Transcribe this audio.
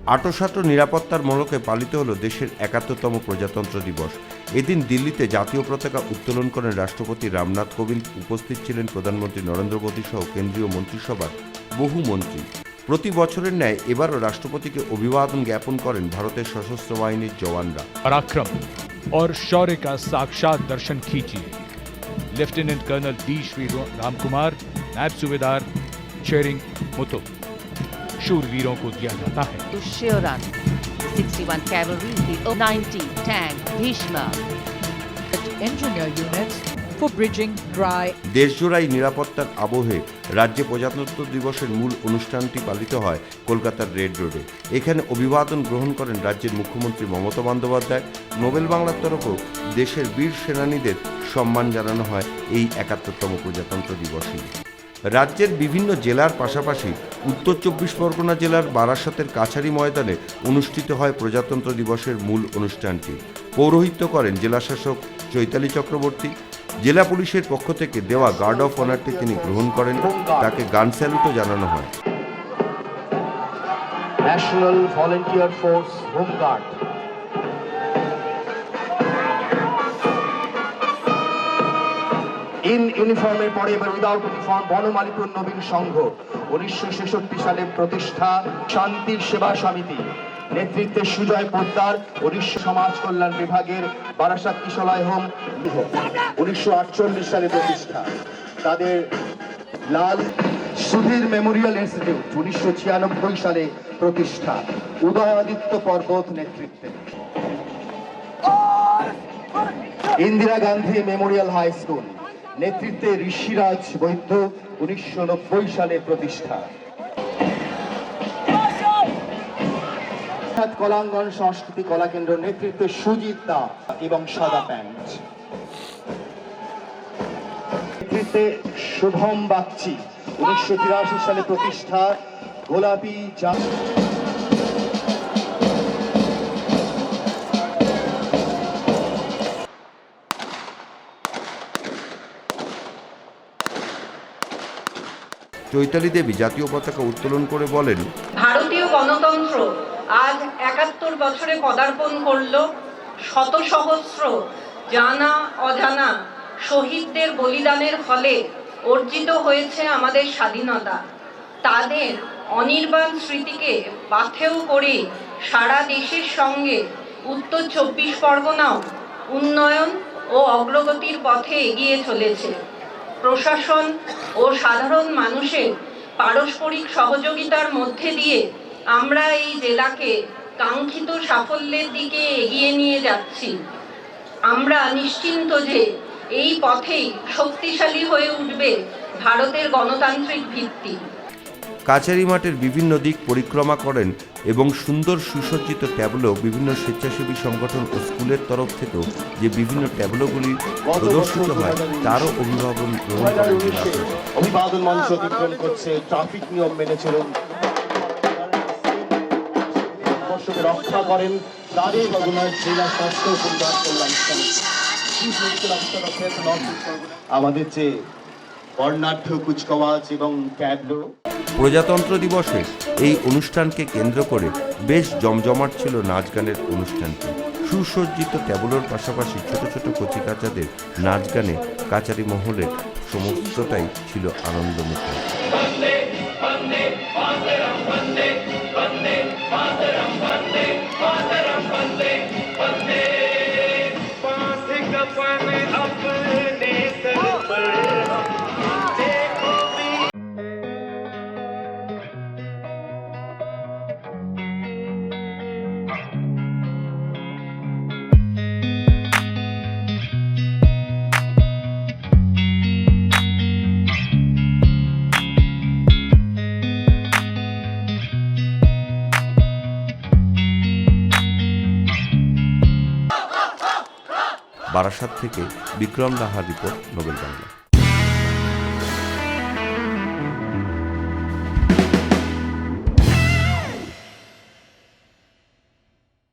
আঁটোসাঁটো নিরাপত্তার মোড়কে পালিত হলো দেশের ৭১তম প্রজাতন্ত্র দিবস। এদিন দিল্লিতে জাতীয় পতাকা উত্তোলন করেন রাষ্ট্রপতি রামনাথ কোবিন্দ। উপস্থিত ছিলেন প্রধানমন্ত্রী নরেন্দ্র মোদী সহ কেন্দ্রীয় মন্ত্রিসভার বহু মন্ত্রী। প্রতি বছরের ন্যায় এবারও রাষ্ট্রপতিকে অভিবাদন জ্ঞাপন করেন ভারতের সশস্ত্র বাহিনীর জওয়ানরা। पराक्रम और शौर्य का साक्षात दर्शन कीजिए। Lieutenant colonel D Shri Ram Kumar, नायब सूबेदार चेरिंग मुतुब। शूरवीरों को दिया जाता है to Shioran, 61 cavalry, the 90 tank Bhishma, engineer units for bridging dry. দেশজোড়াই নিরাপত্তার আবহে রাজ্যে প্রজাতন্ত্র দিবসের মূল অনুষ্ঠানটি পালিত হয় কলকাতার রেড রোডে। এখানে অভিবাদন গ্রহণ করেন রাজ্যের মুখ্যমন্ত্রী মমতা বন্দ্যোপাধ্যায়। নোবেল বাংলার তরফেও দেশের বীর সেনানীদের সম্মান জানানো হয় এই ৭১তম প্রজাতন্ত্র দিবসে। রাজ্যের বিভিন্ন জেলার পাশাপাশি উত্তর ২৪ পরগনা জেলার বারাসতের কাছারি ময়দানে অনুষ্ঠিত হয় প্রজাতন্ত্র দিবসের মূল অনুষ্ঠানটি। পৌরোহিত্য করেন জেলাশাসক চৈতালি চক্রবর্তী। জেলা পুলিশের পক্ষ থেকে দেওয়া গার্ড অফ অনারটি তিনি গ্রহণ করেন। তাকে গান স্যালুটও জানানো হয়। National volunteer force home guard, in ইউনিফর্মের পরে এবার উইদাউট ইউনিফর্ম বনমালীপুর নবীন সংঘ, ১৯৬৬ সালে প্রতিষ্ঠা। শান্তির সেবা সমিতি নেতৃত্বে সুজয় পোদ্দার, ১৯০০ সমাজ কল্যাণ বিভাগের বারাসাত কিশলয় হোম, ১৯৪৮ সালে প্রতিষ্ঠা। তাদের লাল সুধীর মেমোরিয়াল ইনস্টিটিউট, ১৯৯৬ সালে প্রতিষ্ঠা। উদয়াদিত্য পর্বত নেতৃত্বে Indira Gandhi memorial high school নেতৃত্বে ঋষিরাজ বৈদ্য, ১৯৯০ সালে প্রতিষ্ঠা। কলাঙ্গন সংস্কৃতি কলা কেন্দ্র নেতৃত্বে সুজিত দা এবং সাদা প্যান্ট নেতৃত্বে শুভম বাগচি, ১৯৮৩ সালে প্রতিষ্ঠা। গোলাপি চৈতালি দেবী জাতীয় পতাকা উত্তোলন করে বলেন, ভারতীয় গণতন্ত্র আজ ৭১ বছরে পদার্পণ করল। শত সহস্র জানা অজানা শহীদদের বলিদানের ফলে অর্জিত হয়েছে আমাদের স্বাধীনতা। তাদের অনির্বাণ স্মৃতিকে পাথেয় করে সারা দেশের সঙ্গে উত্তর ২৪ পরগনাও উন্নয়ন ও অগ্রগতির পথে এগিয়ে চলেছে। প্রশাসন ও সাধারণ মানুষের পারস্পরিক সহযোগিতার মধ্যে দিয়ে আমরা এই জেলাকে কাঙ্ক্ষিত সাফল্যের দিকে এগিয়ে নিয়ে যাচ্ছি। আমরা নিশ্চিন্ত যে এই পথেই শক্তিশালী হয়ে উঠবে ভারতের গণতান্ত্রিক ভিত্তি। কাছারি মাঠের বিভিন্ন দিক পরিক্রমা করেন এবং সুন্দর সুসজ্জিত ট্যাবলো, বিভিন্ন স্বেচ্ছাসেবী সংগঠন ও স্কুলের তরফ থেকেও যে বিভিন্ন ট্যাবলোগুলি প্রদর্শিত হয় তারও অভিভাবন গ্রহণ করেন। অভিবাদন মঞ্চ অতিক্রম করছে, ট্রাফিক নিয়ম মেনে চলুন, রক্ষা করেন তারই ভগনার জেলা স্বাস্থ্য পরিবার কল্যাণ সমিতি। আমাদের যে বর্ণাঢ্য কুচকাওয়াজ এবং ট্যাবলো। প্রজাতন্ত্র দিবসে এই অনুষ্ঠানকে কেন্দ্র করে বেশ জমজমাট ছিল নাচ গানের অনুষ্ঠানটি। সুসজ্জিত ট্যাবলোর পাশাপাশি ছোট ছোট কচিকাচাদের নাচ গানে কাচারি মহলের সমস্তটাই ছিল আনন্দমুখর। বারাসাত থেকে বিক্রম লাহার রিপোর্ট, নোবেল বাংলা।